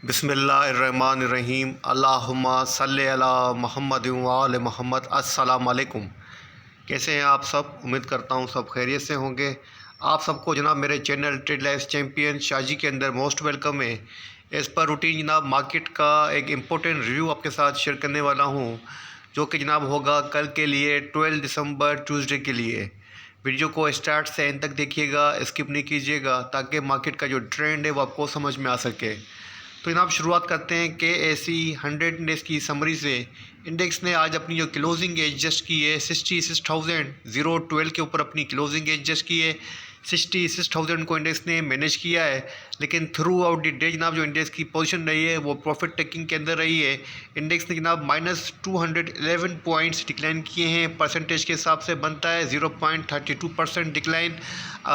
बिस्मिल्लाहिर्रहमानिर्रहीम अल्लाहुम्मा सल्ली अला मुहम्मद व आले मुहम्मद। अस्सलाम वालेकुम। कैसे हैं आप सब? उम्मीद करता हूँ सब खैरियत से होंगे। आप सबको जनाब मेरे channel trade life champion Shaji के अंदर मोस्ट वेलकम है। इस पर रूटीन जनाब मार्केट का एक इम्पोर्टेंट रिव्यू आपके साथ शेयर करने वाला हूँ, जो कि जनाब होगा कल के लिए 12 दिसंबर ट्यूसडे के लिए। वीडियो को स्टार्ट से एंड तक देखिएगा, स्किप नहीं कीजिएगा, ताकि मार्केट का जो ट्रेंड है वो आपको समझ में आ सके। तो जनाब शुरुआत करते हैं KSE 100 इंडेक्स की समरी से। इंडेक्स ने आज अपनी जो क्लोजिंग एडजस्ट की है 66,012 के ऊपर अपनी क्लोजिंग एडजस्ट की है। 66,000 को इंडेक्स ने मैनेज किया है, लेकिन थ्रू आउट द डे जनाब जो इंडेक्स की पोजीशन रही है वो प्रॉफिट टेकिंग के अंदर रही है। इंडेक्स ने जनाब -211 पॉइंट्स डिक्लाइन किए हैं। परसेंटेज के हिसाब से बनता है 0.32% डिक्लाइन।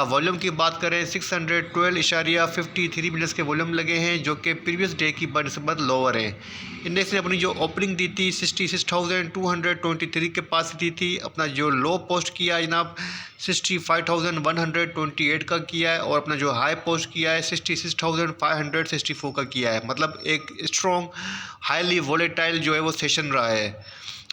वॉल्यूम की बात करें 612.53 मिलियन के वॉल्यूम लगे हैं, जो कि प्रीवियस डे की बनस्बत लोअर है। इंडेक्स ने अपनी जो ओपनिंग दी थी 66,223 के पास दी थी। अपना जो लो पोस्ट किया जनाब 65,128 का किया है, और अपना जो हाई पोस्ट किया है 66,564 का किया है। मतलब एक स्ट्रॉन्ग हाईली वोलेटाइल जो है वो सेशन रहा है।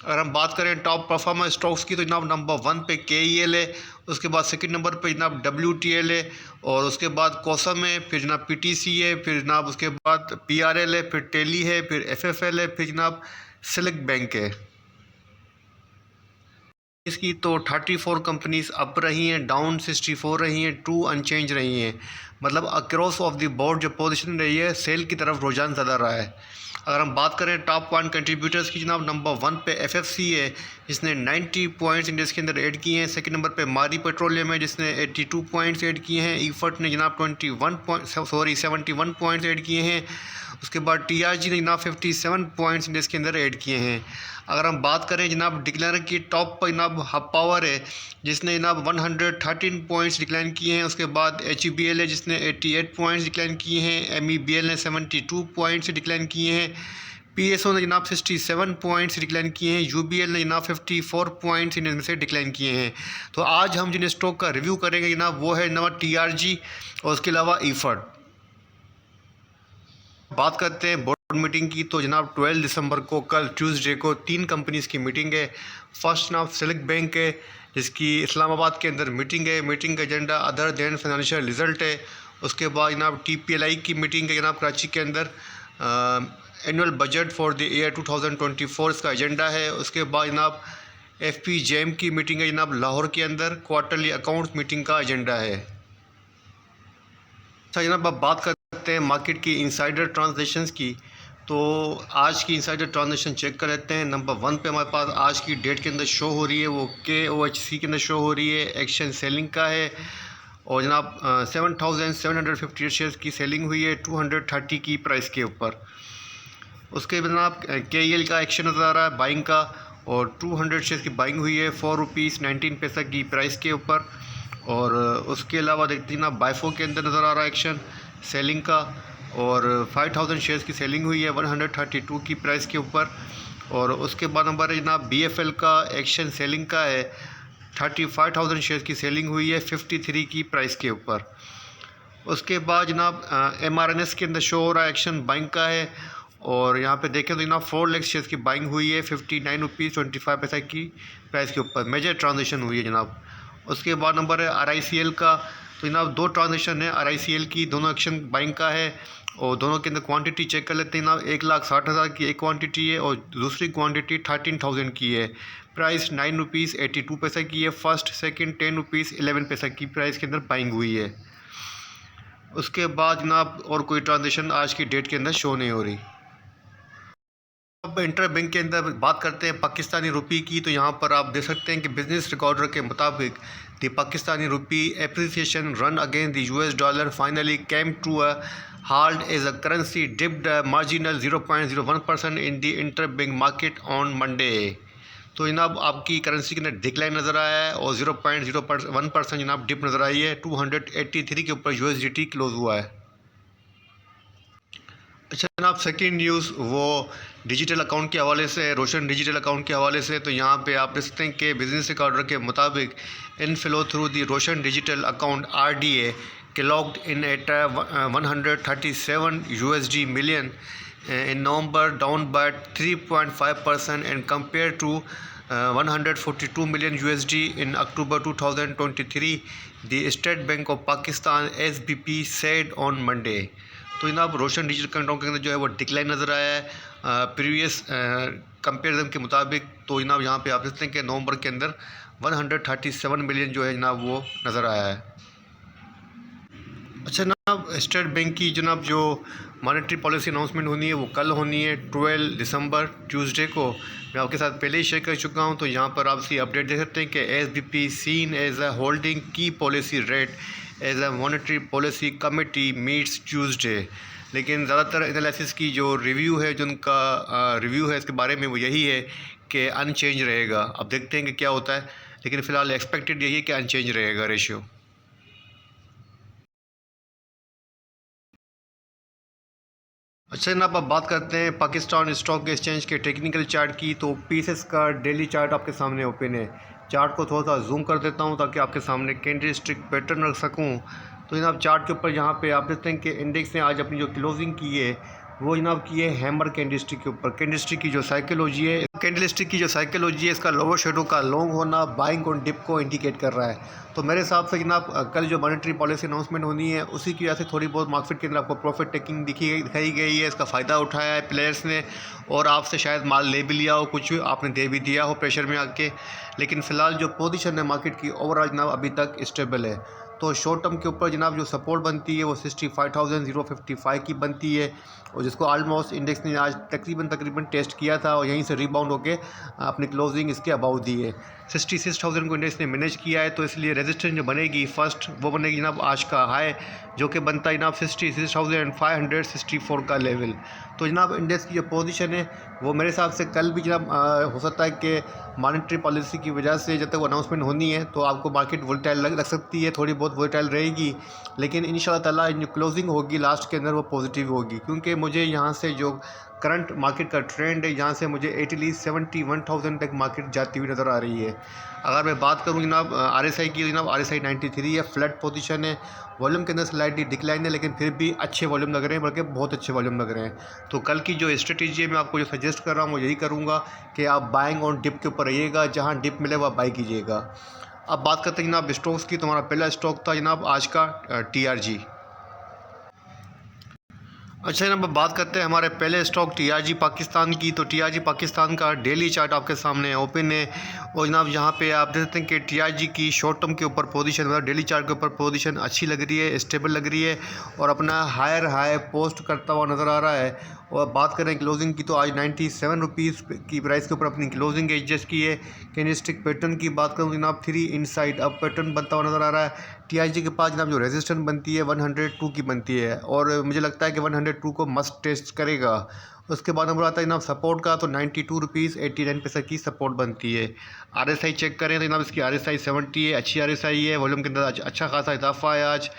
अगर हम बात करें टॉप परफॉर्मर स्टॉक्स की, तो जनाब नंबर 1 पे KEL है, उसके बाद सेकंड नंबर पे जनाब WTL है, और उसके बाद कोसम है, फिर जनाब PTC है, फिर जनाब उसके बाद PRL है, फिर टेली है, फिर FFL है, फिर जनाब सिलेक्ट बैंक है। इसकी तो 34 कंपनीज अप रही हैं, डाउन 64 रही हैं, 2 अनचेंज रही हैं। मतलब अक्रॉस ऑफ द बोर्ड जो पोजीशन रही है सेल की तरफ रुझान ज़्यादा रहा है। अगर हम बात करें टॉप 1 कंट्रीब्यूटर्स की, जनाब नंबर 1 पे FFC है, जिसने 90 पॉइंट्स इंडेक्स के अंदर ऐड किए हैं। सेकंड नंबर पे मारी पेट्रोलियम है, जिसने 82 पॉइंट्स ऐड किए हैं। ईफर्ट ने जनाब 71 पॉइंट्स ऐड किए हैं। उसके बाद TRG ने जनाब 57 पॉइंट्स इंडेक्स के अंदर ऐड किए हैं। अगर हम बात करें जनाब डिक्लाइनर की, टॉप पर जनाब हब पावर है, जिसने जनाब 113 पॉइंट्स डिक्लाइन किए हैं। उसके बाद HEBL है, जिसने 88 पॉइंट्स डिक्लाइन किए हैं। MEBL ने 72 पॉइंट्स डिक्लाइन किए हैं। PSO ने जनाब 67 पॉइंट्स डिक्लाइन किए हैं। UBL ने जनाब 54 पॉइंट्स इनमें से डिक्लाइन किए हैं। तो आज हम जिन स्टॉक का रिव्यू करेंगे जनाब वो है जनाब TRG, और उसके अलावा ईफर्ट। बात करते हैं बोर्ड मीटिंग की, तो जनाब 12 दिसंबर को कल ट्यूसडे को 3 कंपनीज़ की मीटिंग है। फर्स्ट जनाब सिलेक्ट बैंक है, जिसकी इस्लामाबाद के अंदर मीटिंग है। मीटिंग का agenda other than financial result है। उसके बाद जनाब TPLI की मीटिंग है जनाब कराची के अंदर। Annual budget for the year 2024 इसका एजेंडा है। उसके बाद जनाब FPJM की मीटिंग है जनाब लाहौर के अंदर। क्वार्टरली अकाउंट्स मीटिंग का एजेंडा है। अच्छा जनाब, अब बात करते हैं मार्केट की इंसाइडर ट्रांजैक्शंस की। तो आज की इंसाइडर ट्रांजैक्शन चेक कर लेते हैं। नंबर 1 पे हमारे पास आज की डेट के अंदर शो हो रही है, वो KOHC के अंदर शो हो रही है। एक्शन सेलिंग का है, और जनाब 7,758 शेयर्स की सेलिंग हुई है 230 की प्राइस के ऊपर। उसके बाद जनाब KEL का एक्शन नज़र आ रहा है बाइंग का, और 200 शेयर्स की बाइंग हुई है 4 रुपीज़ 19 पैसा की प्राइस के ऊपर। और उसके अलावा देखते हैं ना बाइफो के अंदर नज़र आ रहा है एक्शन सेलिंग का, और 5,000 शेयर्स की सेलिंग हुई है 132 की प्राइस के ऊपर। और उसके बाद नंबर है जनाब BFL का एक्शन सेलिंग का है 35,000 शेयर्स की सेलिंग हुई है 53 की प्राइस के ऊपर। उसके बाद जनाब MRNS के अंदर शो हो रहा है एक्शन बाइंग का है, और यहाँ पे देखें तो जनाब 4 लाख शेयर्स की बाइंग हुई है 59 रुपीज़ 25 पैसा की प्राइस के ऊपर। मेजर ट्रांजेक्शन हुई है जनाब। उसके बाद नंबर है RICL का, तो जनाब 2 ट्रांजेक्शन है RICL की, दोनों एक्शन बाइंग का है, और दोनों के अंदर क्वांटिटी चेक कर लेते हैं जनाब। 1,60,000 की एक क्वांटिटी है, और दूसरी क्वांटिटी 13,000 की है। प्राइस 9 रुपीज़ 82 पैसा की है। फर्स्ट सेकंड 10 रुपीज़ 11 पैसा की प्राइस के अंदर बाइंग हुई है। उसके बाद जनाब और कोई ट्रांजेक्शन आज की डेट के अंदर शो नहीं हो रही। अब इंटर बैंक के अंदर बात करते हैं पाकिस्तानी रुपये की, तो यहाँ पर आप देख सकते हैं कि बिजनेस रिकॉर्डर के मुताबिक the Pakistani rupee appreciation run against the US dollar finally came to a halt as a currency dipped a marginal 0.01% in the interbank market on Monday। तो जनाब आपकी करेंसी के अंदर डिक्लाइन नज़र आया है, और 0.01% जनाब डिप नज़र आई है। 283 के ऊपर USDT क्लोज हुआ है। अच्छा जनाब, सेकंड न्यूज़ वो डिजिटल अकाउंट के हवाले से, रोशन डिजिटल अकाउंट के हवाले से। तो यहाँ पे आप देख सकते हैं कि बिजनेस रिकॉर्डर के मुताबिक inflow through the Roshan digital account RDA clocked in at 137 USD million in November, down by 3.5% and compared to 142 million USD in October 2023, the State Bank of Pakistan SBP said on Monday. तो जनाब रोशन digital control के अंदर जो है वो decline नज़र आया है प्रीवियस कंपेरिजन के मुताबिक। तो जनाब यहाँ पे आप देखते हैं कि नवंबर के अंदर 137 मिलियन जो है जनाब वो नज़र आया है। अच्छा जनाब, स्टेट बैंक की जनाब जो मॉनेटरी पॉलिसी अनाउंसमेंट होनी है वो कल होनी है 12 दिसंबर ट्यूसडे को। मैं आपके साथ पहले ही शेयर कर चुका हूँ। तो यहाँ पर आप सी अपडेट देख सकते हैं कि SBP seen as a holding की policy rate as a monetary policy committee meets Tuesday. लेकिन ज़्यादातर एनालिसिस की जो रिव्यू है, जो उनका रिव्यू है इसके बारे में, वो यही है कि अनचेंज रहेगा। अब देखते हैं कि क्या होता है, लेकिन फ़िलहाल एक्सपेक्टेड यही है कि अनचेंज रहेगा रेशियो। अच्छा जनाब, अब बात करते हैं पाकिस्तान स्टॉक एक्सचेंज के टेक्निकल चार्ट की। तो पीसेस का डेली चार्ट आपके सामने ओपन है। चार्ट को थोड़ा सा जूम कर देता हूं ताकि आपके सामने कैंडलस्टिक पैटर्न रख सकूं। तो जनाब चार्ट के ऊपर यहाँ पे आप देखते हैं कि इंडेक्स ने आज अपनी जो क्लोजिंग की है वो जनाब की है हैमर कैंडलस्टिक के ऊपर। कैंडलस्टिक की जो साइकोलॉजी है, इसका लोअर शेडो का लॉन्ग होना बाइंग ऑन डिप को इंडिकेट कर रहा है। तो मेरे हिसाब से जनाब कल जो मॉनेटरी पॉलिसी अनाउंसमेंट होनी है उसी की वजह से थोड़ी बहुत मार्केट के अंदर आपको प्रॉफिट टेकिंग दिखाई गई है। इसका फ़ायदा उठाया है प्लेयर्स ने, और आपसे शायद माल ले भी लिया हो, कुछ आपने दे भी दिया हो प्रेशर में आके। लेकिन फ़िलहाल जो पोजीशन है मार्केट की ओवरऑल जनाब अभी तक स्टेबल है। तो शॉर्ट टर्म के ऊपर जनाब जो सपोर्ट बनती है वो 65,055 की बनती है, और जिसको ऑलमोस्ट इंडेक्स ने आज तकरीबन टेस्ट किया था और यहीं से रिबाउंड होके अपनी क्लोजिंग इसके अबाउ दी है। 66,000 को इंडेक्स ने मैनेज किया है। तो इसलिए रेजिस्टेंस जो बनेगी फर्स्ट वो बनेगी जनाब आज का हाई, जो कि बनता है जनाब 66,564 का लेवल। तो जनाब इंडेक्स की जो पोजीशन है वो मेरे हिसाब से कल भी जनाब हो सकता है कि मॉनेटरी पॉलिसी की वजह से जब तक वो अनाउंसमेंट होनी है तो आपको मार्केट वोलेटाइल लग सकती है, थोड़ी बहुत वोलेटाइल रहेगी। लेकिन इंशाल्लाह ताला जो क्लोजिंग होगी लास्ट के अंदर वो पॉजिटिव होगी, क्योंकि मुझे यहाँ से जो करंट मार्केट का ट्रेंड है यहाँ से मुझे एटलीस्ट 71,000 तक मार्केट जाती हुई नज़र आ रही है। अगर मैं बात करूँ जनाब RSI की, जनाब RSI 93 है, फ्लैट पोजीशन है। वॉल्यूम के अंदर स्लाइटली डिक्लाइन है, लेकिन फिर भी अच्छे वॉल्यूम लग रहे हैं, बल्कि बहुत अच्छे वॉल्यूम लग रहे हैं। तो कल की जो स्ट्रेटेजी है मैं आपको जो सजेस्ट कर रहा हूँ वो यही करूँगा कि आप बाइंग ऑन डिप के ऊपर रहिएगा, जहाँ डिप मिले वह बाई कीजिएगा। अब बात करते हैं जनाब स्टॉक्स की। तो हमारा पहला स्टॉक था जनाब आज का TRG। अच्छा जनाब बात करते हैं हमारे पहले स्टॉक TRG पाकिस्तान की। तो TRG पाकिस्तान का डेली चार्ट आपके सामने ओपन है, और जनाब यहाँ पे आप देख सकते हैं कि TRG की शॉर्ट टर्म के ऊपर पोजीशन, मतलब डेली चार्ट के ऊपर पोजीशन अच्छी लग रही है, स्टेबल लग रही है, और अपना हायर हाई पोस्ट करता हुआ नज़र आ रहा है। और बात करें क्लोजिंग की तो आज 97 रुपीज़ की प्राइस के ऊपर अपनी क्लोजिंग एडजस्ट की है। कैंडलस्टिक पैटर्न की बात करूँ जनाब 3 इनसाइड अप पैटर्न बनता हुआ नज़र आ रहा है। TRG के पास जनाब जो रेजिस्टेंस बनती है 102 की बनती है, और मुझे लगता है कि 102 को मस्ट टेस्ट करेगा। उसके बाद नंबर आता है जनाब सपोर्ट का, तो 92 रुपीज़ 89 पैसे की सपोर्ट बनती है। RSI चेक करें तो जनाब इसकी RSI 70 है, अच्छी RSI है। वॉल्यूम के अंदर अच्छा खासा इजाफा है। आज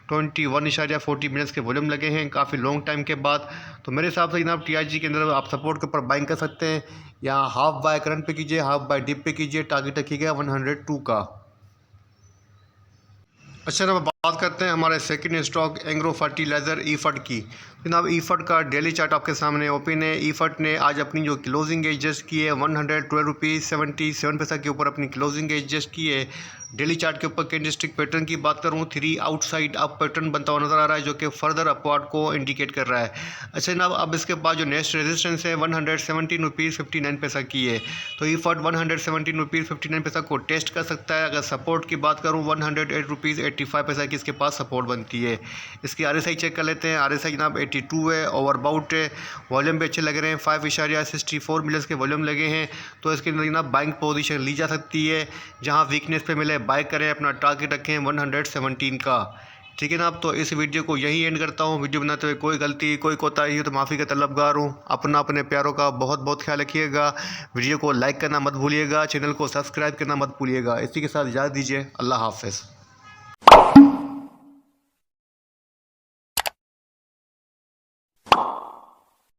21.40 मिनट्स के वॉल्यूम लगे हैं काफ़ी लॉन्ग टाइम के बाद। तो मेरे हिसाब से जनाब TRG के अंदर आप सपोर्ट के ऊपर बाइंग कर सकते हैं। यहाँ हाफ बाय करंट पे कीजिए, हाफ बाय डिप पे कीजिए। टारगेट रखिएगा 102 का। अच्छा जनाब बात करते हैं हमारे second stock Engro fertiliser EFT की। जनाब EFT का डेली चार्ट आपके सामने ओपन है। EFT ने आज अपनी जो क्लोजिंग एडजस्ट की है 112 रुपीज़ 77 पैसा के ऊपर अपनी क्लोजिंग एडजस्ट की है। डेली चार्ट के ऊपर कैंडलस्टिक पैटर्न की बात करूँ 3 आउटसाइड अप पैटर्न बनता हुआ नज़र आ रहा है, जो कि फर्दर अपवर्ड को इंडिकेट कर रहा है। अच्छा जनाब अब इसके बाद जो नेक्स्ट रेजिस्टेंस है 117 रुपीज़ 59 पैसा की है। तो EFT 117 रुपीज़ 59 पैसा को टेस्ट कर सकता है। अगर सपोर्ट की बात करूँ 108 रुपीज़ 85 पैसा की इसके पास सपोर्ट बनती है। इसकी RSI चेक कर लेते हैं। RSI जनाब 82 है, ओवरबाउट है। वॉल्यूम भी अच्छे लग रहे हैं, 5.64 मिलियन के वॉल्यूम लगे हैं। तो इसके अंदर जनाब बाइंग पोजीशन ली जा सकती है, जहां वीकनेस पे मिले बाय करें। अपना टारगेट रखें 117 का। ठीक है जनाब, तो इस वीडियो को यही एंड करता हूँ। वीडियो बनाते हुए कोई गलती कोई कोताही हो तो माफ़ी का तलबगार हूँ। अपने प्यारों का बहुत बहुत ख्याल रखिएगा। वीडियो को लाइक करना मत भूलिएगा, चैनल को सब्सक्राइब करना मत भूलिएगा। इसी के साथ इजाज़त दीजिए। अल्लाह हाफ़िज़।